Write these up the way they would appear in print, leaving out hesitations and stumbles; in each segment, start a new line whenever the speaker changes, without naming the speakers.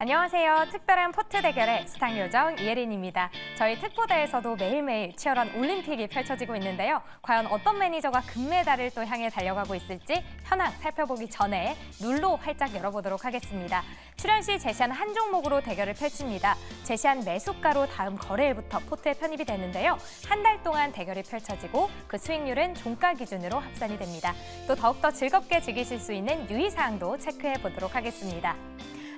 안녕하세요. 특별한 포트 대결의 스탁 요정 이혜린입니다. 저희 특보대에서도 매일매일 치열한 올림픽이 펼쳐지고 있는데요. 과연 어떤 매니저가 금메달을 또 향해 달려가고 있을지 현황 살펴보기 전에 룰로 활짝 열어보도록 하겠습니다. 출연 시 제시한 한 종목으로 대결을 펼칩니다. 제시한 매수가로 다음 거래일부터 포트에 편입이 되는데요. 한 달 동안 대결이 펼쳐지고 그 수익률은 종가 기준으로 합산이 됩니다. 또 더욱더 즐겁게 즐기실 수 있는 유의사항도 체크해 보도록 하겠습니다.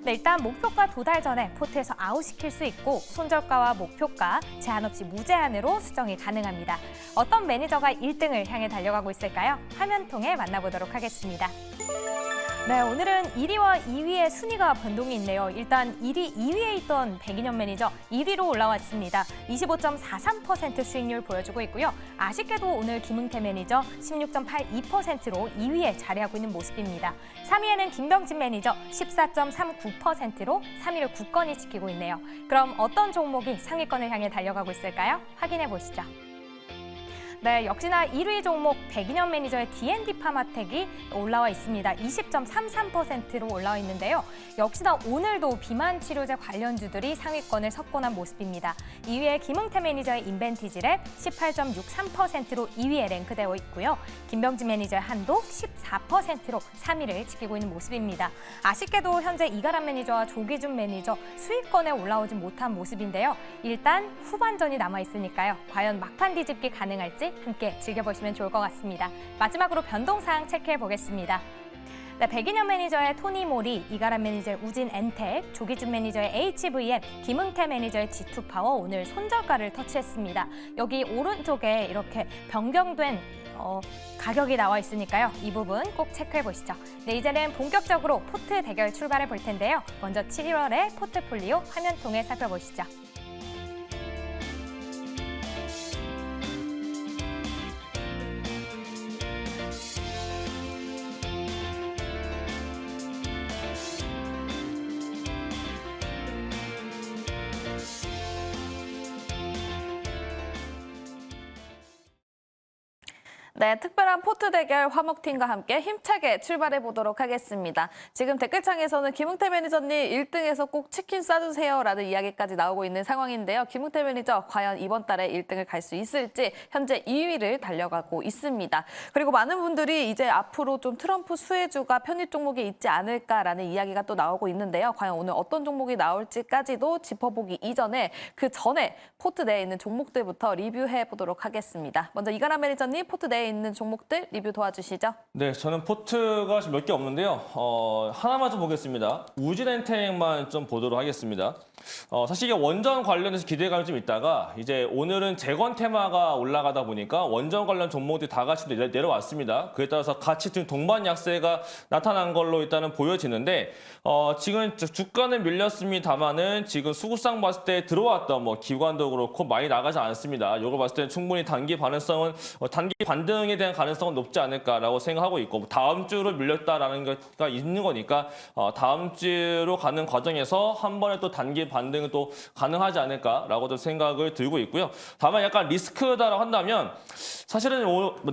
네, 일단 목표가 도달 전에 포트에서 아웃시킬 수 있고 손절가와 목표가 제한 없이 무제한으로 수정이 가능합니다. 어떤 매니저가 1등을 향해 달려가고 있을까요? 화면 통해 만나보도록 하겠습니다. 네, 오늘은 1위와 2위의 순위가 변동이 있네요. 일단 1위, 2위에 있던 백인현 매니저 1위로 올라왔습니다. 25.43% 수익률 보여주고 있고요. 아쉽게도 오늘 김응태 매니저 16.82%로 2위에 자리하고 있는 모습입니다. 3위에는 김병진 매니저 14.39%로 3위를 굳건히 지키고 있네요. 그럼 어떤 종목이 상위권을 향해 달려가고 있을까요? 확인해 보시죠. 네, 역시나 1위 종목 백인현 매니저의 D&D 파마텍이 올라와 있습니다. 20.33%로 올라와 있는데요. 역시나 오늘도 비만 치료제 관련주들이 상위권을 석권한 모습입니다. 2위에 김응태 매니저의 인벤티지랩 18.63%로 2위에 랭크되어 있고요. 김병진 매니저의 한독 14%로 3위를 지키고 있는 모습입니다. 아쉽게도 현재 이가람 매니저와 조기준 매니저 수위권에 올라오지 못한 모습인데요. 일단 후반전이 남아있으니까요. 과연 막판 뒤집기 가능할지 함께 즐겨보시면 좋을 것 같습니다. 마지막으로 변동사항 체크해 보겠습니다. 네, 백인현 매니저의 토니모리, 이가람 매니저의 우진 엔텍, 조기준 매니저의 HVM, 김응태 매니저의 G2파워 오늘 손절가를 터치했습니다. 여기 오른쪽에 이렇게 변경된 가격이 나와 있으니까요. 이 부분 꼭 체크해 보시죠. 네, 이제는 본격적으로 포트 대결 출발해 볼 텐데요. 먼저 7월의 포트폴리오 화면 통해 살펴보시죠.
네, 특별한 포트 대결 화목팀과 함께 힘차게 출발해 보도록 하겠습니다. 지금 댓글창에서는 김응태 매니저님 1등에서 꼭 치킨 싸주세요라는 이야기까지 나오고 있는 상황인데요. 김응태 매니저 과연 이번 달에 1등을 갈 수 있을지 현재 2위를 달려가고 있습니다. 그리고 많은 분들이 이제 앞으로 좀 트럼프 수혜주가 편입 종목에 있지 않을까라는 이야기가 또 나오고 있는데요. 과연 오늘 어떤 종목이 나올지까지도 짚어보기 이전에 그 전에 포트 내에 있는 종목들부터 리뷰해 보도록 하겠습니다. 먼저 이가람 매니저님 포트 내에 있는 종목들 리뷰 도와주시죠.
네, 저는 포트가 몇 개 없는데요. 하나만 좀 보겠습니다. 우진엔텍만 좀 보도록 하겠습니다. 사실 이게 원전 관련해서 기대감이 좀 있다가 이제 오늘은 재건 테마가 올라가다 보니까 원전 관련 종목들이 다 같이 내려왔습니다. 그에 따라서 같이 좀 동반 약세가 나타난 걸로 일단은 보여지는데 지금 주가는 밀렸습니다만은 지금 수급상 봤을 때 들어왔던 기관도 그렇고 많이 나가지 않습니다. 이걸 봤을 때는 충분히 단기 반등에 대한 가능성은 높지 않을까라고 생각하고 있고 다음 주로 밀렸다라는 게 있는 거니까 다음 주로 가는 과정에서 한 번에 또 단기 반등은 또 가능하지 않을까라고 좀 생각을 들고 있고요. 다만 약간 리스크다라고 한다면 사실은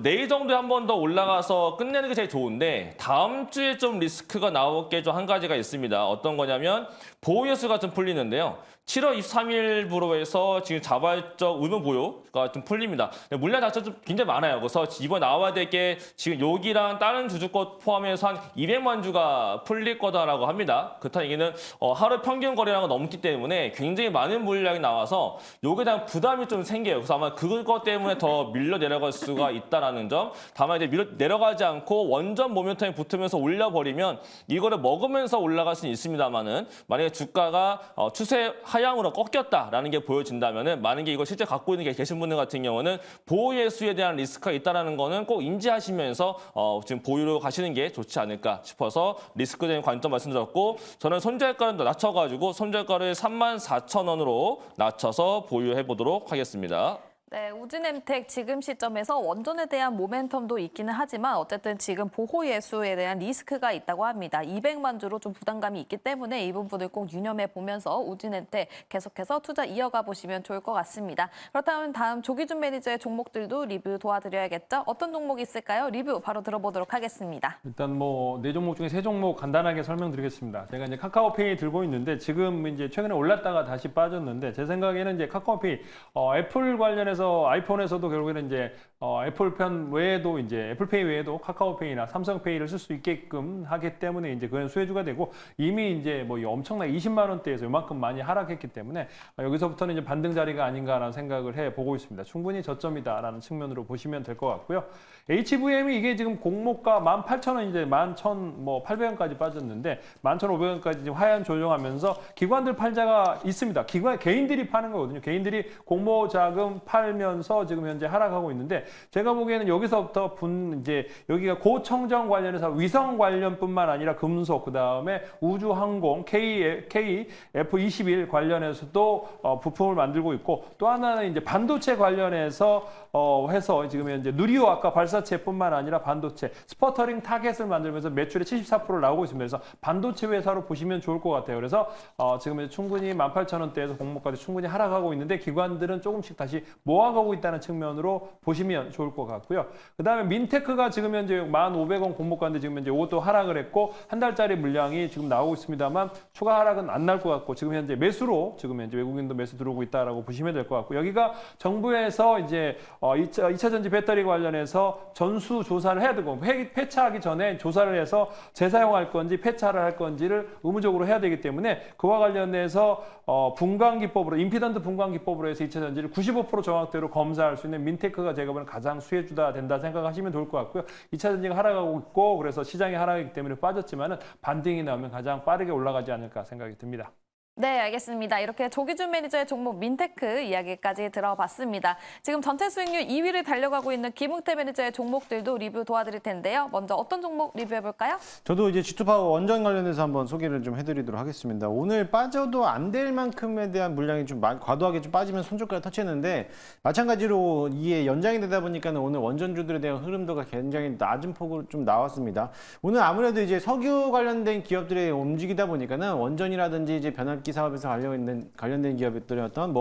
내일 정도에 한 번 더 올라가서 끝내는 게 제일 좋은데 다음 주에 좀 리스크가 나올 게 좀 한 가지가 있습니다. 어떤 거냐면 보호여수가 좀 풀리는데요. 7월 23일부로 해서 지금 자발적 의무 보유가 좀 풀립니다. 물량 자체가 좀 굉장히 많아요. 그래서 이번에 나와야 될 게 지금 여기랑 다른 주주권 포함해서 한 200만 주가 풀릴 거다라고 합니다. 그렇다는 얘기는 하루 평균 거래량은 넘기 때문에 굉장히 많은 물량이 나와서 여기에 대한 부담이 좀 생겨요. 그래서 아마 그것 때문에 더 밀려 내려갈 수가 있다라는 점. 다만 이제 밀려 내려가지 않고 원전 모멘텀이 붙으면서 올려버리면 이거를 먹으면서 올라갈 수는 있습니다만은 만약에 주가가 추세 하향으로 꺾였다라는 게 보여진다면은 많은 게 이걸 실제 갖고 있는 게 계신 분들 같은 경우는 보유예수에 대한 리스크가 있다라는 거는 꼭 인지하시면서 지금 보유로 가시는 게 좋지 않을까 싶어서 리스크적인 관점 말씀드렸고 저는 손절가를 낮춰가지고 손절가를 34,000원으로 낮춰서 보유해 보도록 하겠습니다.
네, 우진엠텍 지금 시점에서 원전에 대한 모멘텀도 있기는 하지만 어쨌든 지금 보호예수에 대한 리스크가 있다고 합니다. 200만 주로 좀 부담감이 있기 때문에 이 부분을 꼭 유념해 보면서 우진엠텍 계속해서 투자 이어가 보시면 좋을 것 같습니다. 그렇다면 다음 조기준 매니저의 종목들도 리뷰 도와드려야겠죠? 어떤 종목이 있을까요? 리뷰 바로 들어보도록 하겠습니다.
일단 뭐 네 종목 중에 세 종목 간단하게 설명드리겠습니다. 제가 이제 카카오페이 들고 있는데 지금 이제 최근에 올랐다가 다시 빠졌는데 제 생각에는 이제 카카오페이 애플 관련해서 아이폰에서도 결국에는 이제 애플 편 외에도 이제 애플페이 외에도 카카오페이나 삼성페이를 쓸 수 있게끔 하기 때문에 이제 그건 수혜주가 되고 이미 이제 뭐 엄청나게 20만 원대에서 이만큼 많이 하락했기 때문에 여기서부터는 이제 반등 자리가 아닌가라는 생각을 해 보고 있습니다. 충분히 저점이다라는 측면으로 보시면 될 것 같고요. HVM이 이게 지금 공모가 18,000원 이제 11,800원까지 빠졌는데 11,500원까지 지금 하향 조정하면서 기관들 팔자가 있습니다. 개인들이 파는 거거든요. 개인들이 공모 자금 팔면서 지금 현재 하락하고 있는데 제가 보기에는 여기서부터 이제 여기가 고청정 관련해서 위성 관련뿐만 아니라 금속 그다음에 우주항공 KF21 관련해서도 부품을 만들고 있고 또 하나는 이제 반도체 관련해서 해서 지금 현재 누리호 아까 발사체뿐만 아니라 반도체 스퍼터링 타겟을 만들면서 매출의 74%를 나오고 있습니다. 그래서 반도체 회사로 보시면 좋을 것 같아요. 그래서 지금 충분히 18,000원대에서 공모까지 충분히 하락하고 있는데 기관들은 조금씩 다시 모아가고 있다는 측면으로 보시면 좋을 것 같고요. 그다음에 민테크가 지금 현재 1,500원 공모가인데 지금 현재 이것도 하락을 했고 한 달짜리 물량이 지금 나오고 있습니다만 추가 하락은 안 날 것 같고 지금 현재 매수로 지금 현재 외국인도 매수 들어오고 있다라고 보시면 될 것 같고 여기가 정부에서 이제 2차 전지 배터리 관련해서 전수 조사를 해야 되고 폐차하기 전에 조사를 해서 재사용할 건지 폐차를 할 건지를 의무적으로 해야 되기 때문에 그와 관련해서 분광기법으로 임피던트 분광기법으로 해서 2차 전지를 95% 정확도로 검사할 수 있는 민테크가 제가 보는 가장 수혜주다 된다 생각하시면 좋을 것 같고요. 2차 전지가 하락하고 있고 그래서 시장이 하락하기 때문에 빠졌지만은 반등이 나오면 가장 빠르게 올라가지 않을까 생각이 듭니다.
네, 알겠습니다. 이렇게 조기준 매니저의 종목 민테크 이야기까지 들어봤습니다. 지금 전체 수익률 2위를 달려가고 있는 김웅태 매니저의 종목들도 리뷰 도와드릴 텐데요. 먼저 어떤 종목 리뷰해볼까요?
저도 이제 G2파워 원전 관련해서 한번 소개를 좀 해드리도록 하겠습니다. 오늘 빠져도 안 될 만큼에 대한 물량이 좀 과도하게 좀 빠지면 손절가를 터치했는데 마찬가지로 이에 연장이 되다 보니까는 오늘 원전주들에 대한 흐름도가 굉장히 낮은 폭으로 좀 나왔습니다. 오늘 아무래도 이제 석유 관련된 기업들이 움직이다 보니까는 원전이라든지 이제 변압기 사업에서 관련된 기업들의 어떤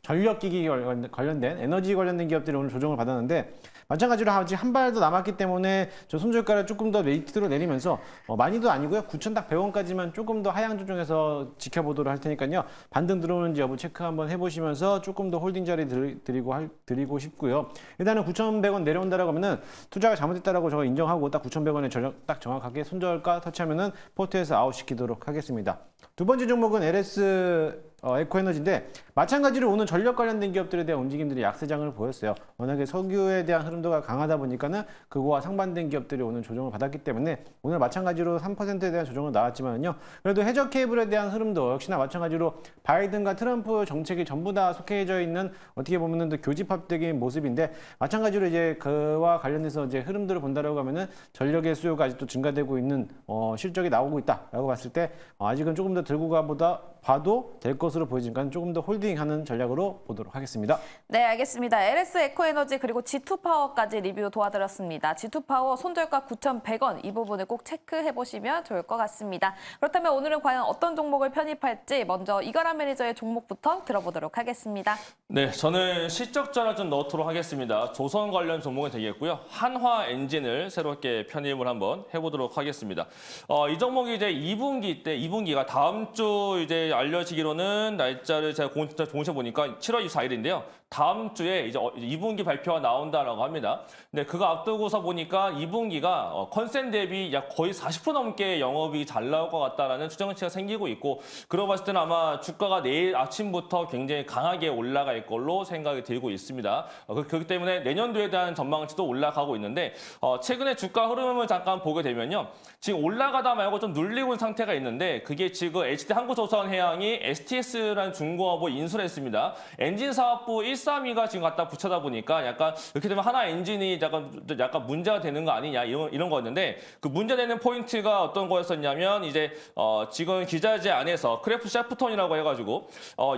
전력기기 관련된 에너지 관련된 기업들이 오늘 조정을 받았는데 마찬가지로 아직 한 발 더 남았기 때문에 저 손절가를 조금 더 밑으로 내리면서 많이도 아니고요. 9,100원까지만 조금 더 하향 조정해서 지켜보도록 할 테니까요. 반등 들어오는지 여부 체크 한번 해보시면서 조금 더 홀딩 자리 드리고 싶고요. 일단은 9,100원 내려온다라고 하면은 투자가 잘못됐다라고 제가 인정하고 딱 9,100원에 딱 정확하게 손절가 터치하면은 포트에서 아웃시키도록 하겠습니다. 두 번째 종목은 LS 에코에너지인데 마찬가지로 오늘 전력 관련된 기업들에 대한 움직임들이 약세장을 보였어요. 워낙에 석유에 대한 흐름도가 강하다 보니까는 그거와 상반된 기업들이 오늘 조정을 받았기 때문에 오늘 마찬가지로 3%에 대한 조정은 나왔지만요. 그래도 해저 케이블에 대한 흐름도 역시나 마찬가지로 바이든과 트럼프 정책이 전부 다 속해져 있는 어떻게 보면은 교집합적인 모습인데 마찬가지로 이제 그와 관련해서 이제 흐름들을 본다라고 하면은 전력의 수요가 아직도 증가되고 있는 실적이 나오고 있다라고 봤을 때 아직은 조금 더 들고 봐도 될 것으로 보이지만 조금 더 홀딩하는 전략으로 보도록 하겠습니다.
네, 알겠습니다. LS 에코에너지 그리고 G2파워까지 리뷰 도와드렸습니다. G2파워 손절가 9,100원 이 부분을 꼭 체크해보시면 좋을 것 같습니다. 그렇다면 오늘은 과연 어떤 종목을 편입할지 먼저 이가람 매니저의 종목부터 들어보도록 하겠습니다.
네, 저는 실적 전환 좀 넣도록 하겠습니다. 조선 관련 종목이 되겠고요. 한화 엔진을 새롭게 편입을 한번 해보도록 하겠습니다. 이 종목이 이제 2분기가 다음 주 이제 알려지기로는 날짜를 제가 공시해 보니까 7월 24일인데요. 다음 주에 이제 2분기 발표가 나온다라고 합니다. 근데 그거 앞두고서 보니까 2분기가 컨센 대비 약 거의 40% 넘게 영업이 잘 나올 것 같다라는 추정치가 생기고 있고 그러고 봤을 때는 아마 주가가 내일 아침부터 굉장히 강하게 올라갈 걸로 생각이 들고 있습니다. 그렇기 때문에 내년도에 대한 전망치도 올라가고 있는데 최근에 주가 흐름을 잠깐 보게 되면요. 지금 올라가다 말고 좀 눌리고 있는 상태가 있는데 그게 지금 HD 한국조선해양이 STS라는 중공업을 인수를 했습니다. 엔진 사업부 132가 지금 갖다 붙여다 보니까 약간 이렇게 되면 하나 엔진이 약간 문제가 되는 거 아니냐 이런 거였는데 그 문제되는 포인트가 어떤 거였었냐면 이제 지금 기자재 안에서 크래프트 샤프톤이라고 해가지고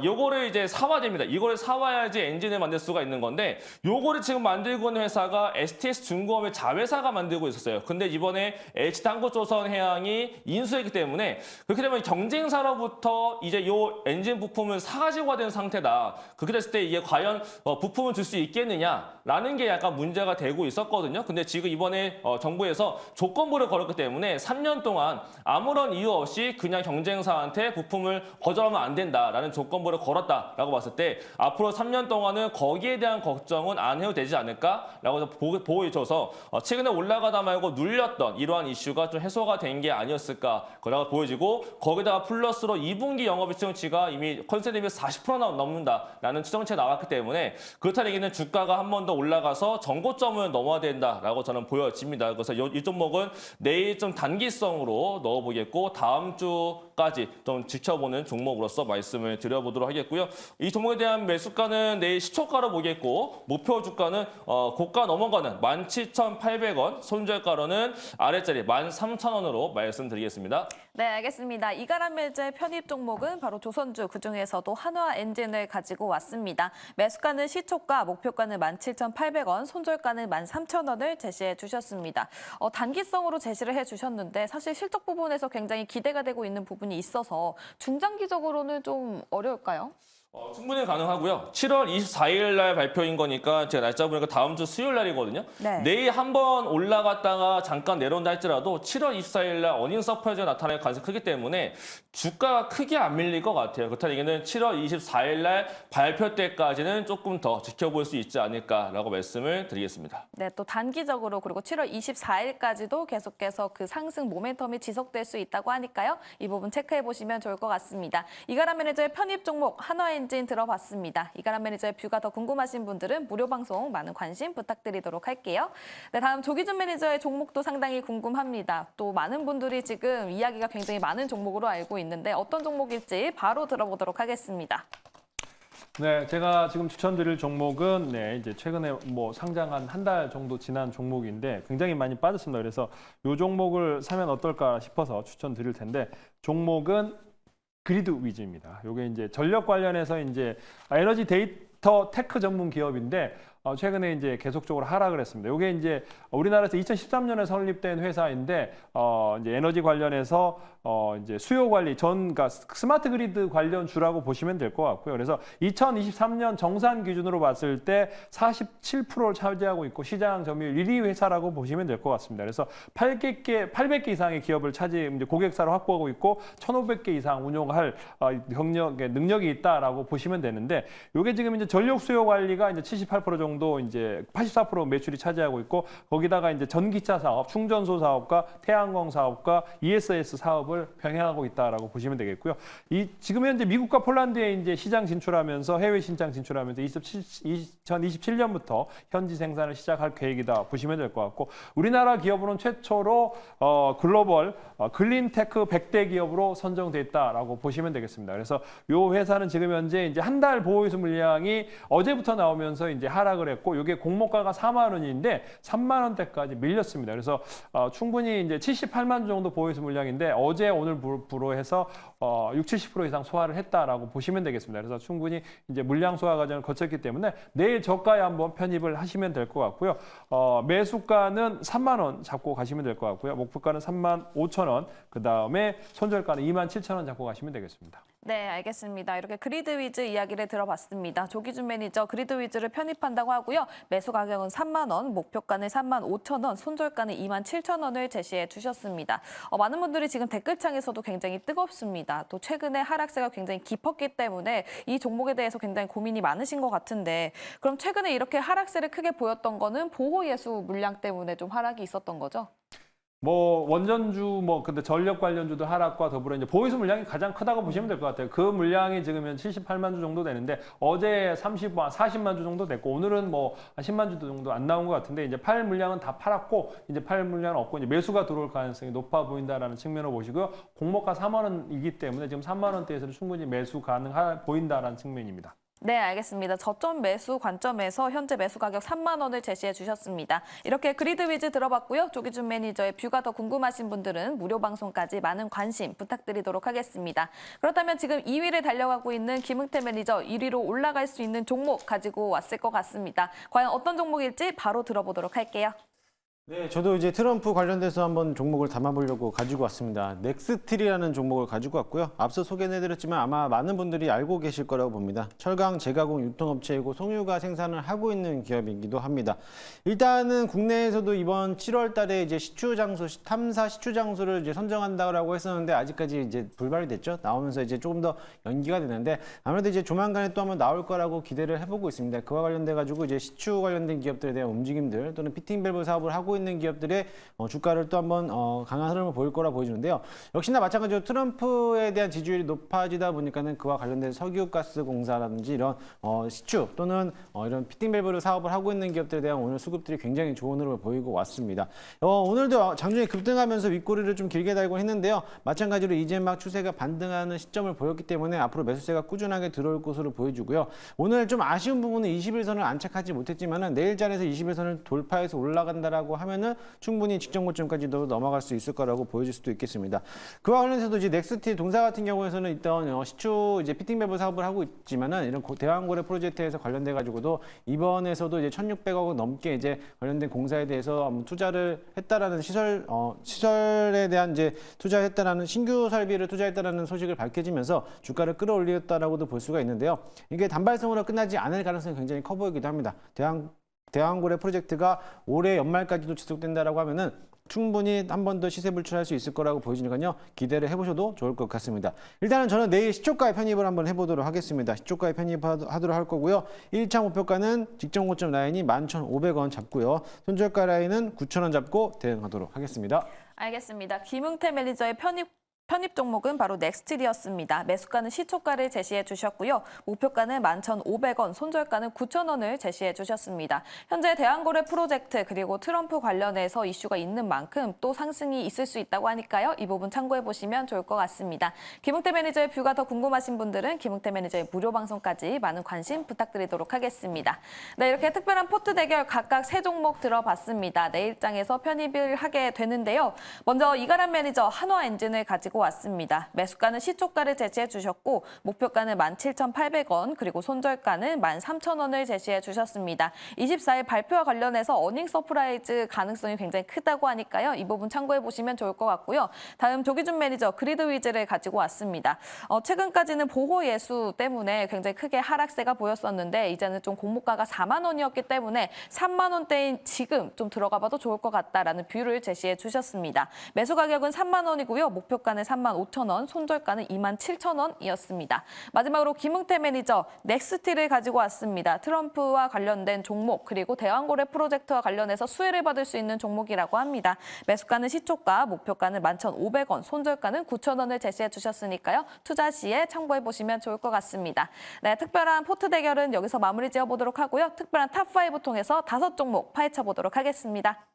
요거를 이제 사와야 됩니다. 이거를 사와야지 엔진을 만들 수가 있는 건데 요거를 지금 만들고 있는 회사가 STS 중공업의 자회사가 만들고 있었어요. 근데 이번에 H단고조선해양이 인수했기 때문에 그렇게 되면 경쟁사로부터 이제 요 엔진 부품을 사가지고 된 상태다. 그렇게 됐을 때 이게 과연 부품을 줄 수 있겠느냐라는 게 약간 문제가 되고 있었거든요. 근데 지금 이번에 정부에서 조건부를 걸었기 때문에 3년 동안 아무런 이유 없이 그냥 경쟁사한테 부품을 거절하면 안 된다라는 조건부를 걸었다라고 봤을 때 앞으로 3년 동안은 거기에 대한 걱정은 안 해도 되지 않을까라고 보여줘서 최근에 올라가다 말고 눌렸던 이러한 이슈가 좀 해소가 된 게 아니었을까라고 보여지고 거기다가 플러스로 2분기 영업이익 추정치가 이미 컨센 대비 40% 넘는다라는 추정치가 나왔기 때문에 그렇다는 얘기는 주가가 한 번 더 올라가서 전고점을 넘어야 된다라고 저는 보여집니다. 그래서 이 종목은 내일 좀 단기성으로 넣어보겠고 다음 주까지 좀 지켜보는 종목으로서 말씀을 드려보도록 하겠고요. 이 종목에 대한 매수가는 내일 시초가로 보겠고 목표 주가는 고가 넘어가는 17,800원, 손절가로는 아래자리 13,000원으로 말씀드리겠습니다.
네, 알겠습니다. 이가람매제 편입 종목은 바로 조선주, 그중에서도 한화 엔진을 가지고 왔습니다. 매수가는 시초가, 목표가는 17,800원, 손절가는 13,000원을 제시해 주셨습니다. 단기성으로 제시를 해 주셨는데 사실 실적 부분에서 굉장히 기대가 되고 있는 부분이 있어서 중장기적으로는 좀 어려울까요?
충분히 가능하고요. 7월 24일 날 발표인 거니까 제가 날짜 보니까 다음 주 수요일 날이거든요.
네.
내일 한번 올라갔다가 잠깐 내려온다 할지라도 7월 24일 날 어닝 서프라이즈가 나타날 가능성이 크기 때문에 주가가 크게 안 밀릴 것 같아요. 그렇다는 얘기는 7월 24일 날 발표 때까지는 조금 더 지켜볼 수 있지 않을까라고 말씀을 드리겠습니다.
네, 또 단기적으로 그리고 7월 24일까지도 계속해서 그 상승 모멘텀이 지속될 수 있다고 하니까요. 이 부분 체크해 보시면 좋을 것 같습니다. 이가람 매니저의 편입 종목 한화엔진 들어봤습니다. 이가람 매니저의 뷰가 더 궁금하신 분들은 무료 방송 많은 관심 부탁드리도록 할게요. 네, 다음 조기준 매니저의 종목도 상당히 궁금합니다. 또 많은 분들이 지금 이야기가 굉장히 많은 종목으로 알고 있는데 어떤 종목일지 바로 들어보도록 하겠습니다.
네, 제가 지금 추천드릴 종목은 이제 최근에 뭐 상장한 한 달 정도 지난 종목인데 굉장히 많이 빠졌습니다. 그래서 이 종목을 사면 어떨까 싶어서 추천드릴 텐데 종목은 그리드 위즈입니다. 이게 이제 전력 관련해서 이제 에너지 데이터 테크 전문 기업인데 최근에 이제 계속적으로 하락을 했습니다. 이게 이제 우리나라에서 2013년에 설립된 회사인데 이제 에너지 관련해서 이제 수요 관리 그러니까 스마트 그리드 관련 주라고 보시면 될 것 같고요. 그래서 2023년 정산 기준으로 봤을 때 47%를 차지하고 있고 시장 점유율 1위 회사라고 보시면 될 것 같습니다. 그래서 800개 이상의 기업을 이제 고객사로 확보하고 있고 1,500개 이상 운용할 능력이 있다라고 보시면 되는데 이게 지금 이제 전력 수요 관리가 이제 78% 정도 이제 84% 매출이 차지하고 있고 거기다가 이제 전기차 사업, 충전소 사업과 태양광 사업과 ESS 사업을 병행하고 있다라고 보시면 되겠고요. 지금 현재 미국과 폴란드에 이제 시장 진출하면서 해외 신장 진출하면서 2027년부터 현지 생산을 시작할 계획이다 보시면 될 것 같고 우리나라 기업으로는 최초로 글로벌 글린테크 100대 기업으로 선정됐다라고 보시면 되겠습니다. 그래서 이 회사는 지금 현재 이제 한 달 보호이수 물량이 어제부터 나오면서 이제 하락을 했고 이게 공모가가 4만 원인데 3만 원대까지 밀렸습니다. 그래서 충분히 이제 78만 정도 보호이수 물량인데 어제 오늘부로 해서 60-70% 이상 소화를 했다라고 보시면 되겠습니다. 그래서 충분히 이제 물량 소화 과정을 거쳤기 때문에 내일 저가에 한번 편입을 하시면 될 것 같고요. 매수가는 3만 원 잡고 가시면 될 것 같고요. 목표가는 3만 5천 원, 그 다음에 손절가는 2만 7천 원 잡고 가시면 되겠습니다.
네, 알겠습니다. 이렇게 그리드 위즈 이야기를 들어봤습니다. 조기준 매니저 그리드 위즈를 편입한다고 하고요. 매수 가격은 3만 원, 목표가는 3만 5천 원, 손절가는 2만 7천 원을 제시해 주셨습니다. 많은 분들이 지금 댓글창에서도 굉장히 뜨겁습니다. 또 최근에 하락세가 굉장히 깊었기 때문에 이 종목에 대해서 굉장히 고민이 많으신 것 같은데 그럼 최근에 이렇게 하락세를 크게 보였던 거는 보호예수 물량 때문에 좀 하락이 있었던 거죠?
뭐 원전주 뭐 근데 전력 관련주도 하락과 더불어 이제 보이스 물량이 가장 크다고 보시면 될 것 같아요. 그 물량이 지금 한 78만 주 정도 되는데 어제 40만 주 정도 됐고 오늘은 뭐 한 10만 주 정도 안 나온 것 같은데 이제 팔 물량은 다 팔았고 이제 팔 물량은 없고 이제 매수가 들어올 가능성이 높아 보인다라는 측면을 보시고요. 공모가 4만 원이기 때문에 지금 3만 원대에서는 충분히 매수 보인다라는 측면입니다.
네, 알겠습니다. 저점 매수 관점에서 현재 매수 가격 3만 원을 제시해 주셨습니다. 이렇게 그리드 위즈 들어봤고요. 조기준 매니저의 뷰가 더 궁금하신 분들은 무료 방송까지 많은 관심 부탁드리도록 하겠습니다. 그렇다면 지금 2위를 달려가고 있는 김흥태 매니저 1위로 올라갈 수 있는 종목 가지고 왔을 것 같습니다. 과연 어떤 종목일지 바로 들어보도록 할게요.
네, 저도 이제 트럼프 관련돼서 한번 종목을 담아보려고 가지고 왔습니다. 넥스틸이라는 종목을 가지고 왔고요. 앞서 소개해드렸지만 아마 많은 분들이 알고 계실 거라고 봅니다. 철강 재가공 유통업체이고 송유가 생산을 하고 있는 기업이기도 합니다. 일단은 국내에서도 이번 7월 달에 이제 탐사 시추 장소를 이제 선정한다고 했었는데 아직까지 이제 불발이 됐죠. 나오면서 이제 조금 더 연기가 되는데 아무래도 이제 조만간에 또 한번 나올 거라고 기대를 해보고 있습니다. 그와 관련돼 가지고 이제 시추 관련된 기업들에 대한 움직임들 또는 피팅 밸브 사업을 하고 있는 기업들의 주가를 또 한번 강한 흐름을 보일 거라 보여지는데요. 역시나 마찬가지로 트럼프에 대한 지지율이 높아지다 보니까는 그와 관련된 석유가스공사라든지 이런 시추 또는 이런 피팅 밸브 사업을 하고 있는 기업들에 대한 오늘 수급들이 굉장히 좋은 흐름을 보이고 왔습니다. 오늘도 장중에 급등하면서 윗꼬리를 좀 길게 달고 했는데요. 마찬가지로 이제 막 추세가 반등하는 시점을 보였기 때문에 앞으로 매수세가 꾸준하게 들어올 것으로 보여지고요. 오늘 좀 아쉬운 부분은 21선을 안착하지 못했지만은 내일 자리에서 21선을 돌파해서 올라간다라고 하면은 충분히 직전 고점까지도 넘어갈 수 있을 거라고 보여질 수도 있겠습니다. 그와 관련해서도 이제 넥스틸 동사 같은 경우에서는 일단 시추 이제 피팅 밸브 사업을 하고 있지만은 이런 대왕고래 프로젝트에서 관련돼 가지고도 이번에서도 이제 1,600억 넘게 이제 관련된 공사에 대해서 투자를 했다라는 시설에 대한 이제 투자했다라는 신규 설비를 투자했다라는 소식을 밝혀지면서 주가를 끌어올렸다라고도 볼 수가 있는데요. 이게 단발성으로 끝나지 않을 가능성이 굉장히 커 보이기도 합니다. 대왕고래 프로젝트가 올해 연말까지도 지속된다라고 하면은 충분히 한 번 더 시세 불출할 수 있을 거라고 보여지니까요. 기대를 해보셔도 좋을 것 같습니다. 일단은 저는 내일 시초가에 편입을 한번 해보도록 하겠습니다. 시초가에 편입하도록 할 거고요. 1차 목표가는 직전 고점 라인이 11,500원 잡고요. 손절가 라인은 9,000원 잡고 대응하도록 하겠습니다.
알겠습니다. 김흥태 매니저의 편입 종목은 바로 넥스틸이었습니다. 매수가는 시초가를 제시해 주셨고요. 목표가는 11,500원, 손절가는 9,000원을 제시해 주셨습니다. 현재 대왕고래 프로젝트 그리고 트럼프 관련해서 이슈가 있는 만큼 또 상승이 있을 수 있다고 하니까요. 이 부분 참고해 보시면 좋을 것 같습니다. 김흥태 매니저의 뷰가 더 궁금하신 분들은 김흥태 매니저의 무료 방송까지 많은 관심 부탁드리도록 하겠습니다. 네, 이렇게 특별한 포트 대결 각각 3종목 들어봤습니다. 내일장에서 편입을 하게 되는데요. 먼저 이가람 매니저 한화엔진을 가지고 왔습니다. 매수가는 시초가를 제시해 주셨고 목표가는 17,800원 그리고 손절가는 13,000원을 제시해 주셨습니다. 24일 발표와 관련해서 어닝 서프라이즈 가능성이 굉장히 크다고 하니까요. 이 부분 참고해 보시면 좋을 것 같고요. 다음 조기준 매니저 그리드 위즈를 가지고 왔습니다. 최근까지는 보호 예수 때문에 굉장히 크게 하락세가 보였었는데 이제는 좀 공모가가 4만 원이었기 때문에 3만 원대인 지금 좀 들어가 봐도 좋을 것 같다라는 뷰를 제시해 주셨습니다. 매수 가격은 3만 원이고요. 목표가는 35,000원, 손절가는 27,000원이었습니다. 마지막으로 김흥태 매니저 넥스틸을 가지고 왔습니다. 트럼프와 관련된 종목 그리고 대왕고래 프로젝트와 관련해서 수혜를 받을 수 있는 종목이라고 합니다. 매수가는 시초가, 목표가는 11,500원, 손절가는 9,000원을 제시해 주셨으니까요. 투자 시에 참고해 보시면 좋을 것 같습니다. 네, 특별한 포트 대결은 여기서 마무리 지어보도록 하고요. 특별한 탑5 통해서 5종목 파헤쳐 보도록 하겠습니다.